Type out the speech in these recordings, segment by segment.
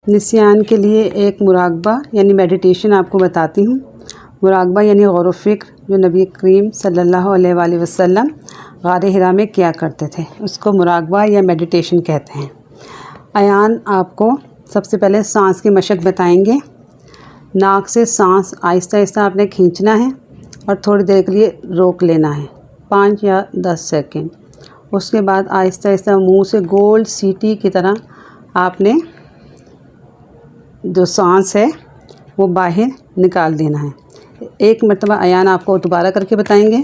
निस्यान के लिए एक मुराकबा यानी मेडिटेशन आपको बताती हूँ। मुराकबा यानी गौर व फ़िक्र जो नबी करीम सल्लल्लाहु अलैहि वसल्लम गार हिरा में किया करते थे, उसको मुराकबा या मेडिटेशन कहते हैं। अयान आपको सबसे पहले सांस की मशक बताएंगे। नाक से सांस आहिस्ता आहिस्ता आपने खींचना है और थोड़ी देर के लिए रोक लेना है, 5 या 10 सेकंड। उसके बाद आहिस्ता आहिस्ता मुंह से गोल सीटी की तरह आपने जो सांस है वो बाहर निकाल देना है। एक मरतबा अयान आपको दोबारा करके बताएंगे।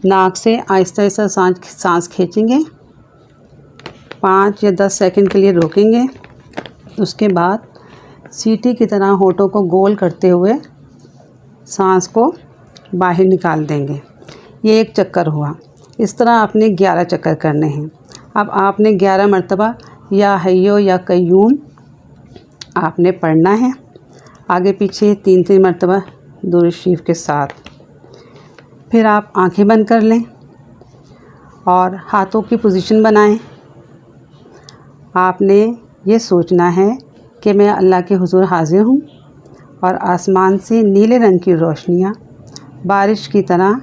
नाक से आहिस्ता आहिस्ता सांस खींचेंगे, 5 या 10 सेकंड के लिए रोकेंगे। उसके बाद सीटी की तरह होठों को गोल करते हुए सांस को बाहर निकाल देंगे। ये एक चक्कर हुआ। इस तरह आपने 11 चक्कर करने हैं। अब आपने 11 मरतबा या हय्यो या कय्यूम आपने पढ़ना है, आगे पीछे 3-3 मरतबा दुरूद शरीफ के साथ। फिर आप आंखें बंद कर लें और हाथों की पोजीशन बनाएं। आपने ये सोचना है कि मैं अल्लाह के हुज़ूर हाज़िर हूँ और आसमान से नीले रंग की रोशनियाँ बारिश की तरह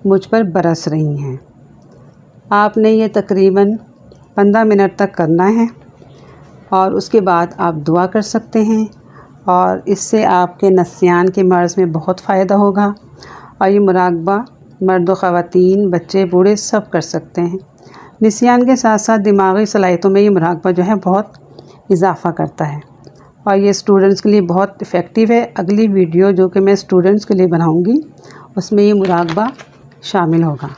मुझ पर बरस रही हैं। आपने ये तकरीबन 15 मिनट तक करना है और उसके बाद आप दुआ कर सकते हैं और इससे आपके निस्यान के मर्ज़ में बहुत फ़ायदा होगा। और ये मुराकबा मर्द व ख़वातीन, बच्चे, बूढ़े सब कर सकते हैं। निस्यान के साथ साथ दिमागी सलाहियतों में ये मुराकबा जो है बहुत इजाफ़ा करता है और ये स्टूडेंट्स के लिए बहुत इफ़ेक्टिव है। अगली वीडियो जो कि मैं स्टूडेंट्स के लिए बनाऊंगी उसमें ये मुराकबा शामिल होगा।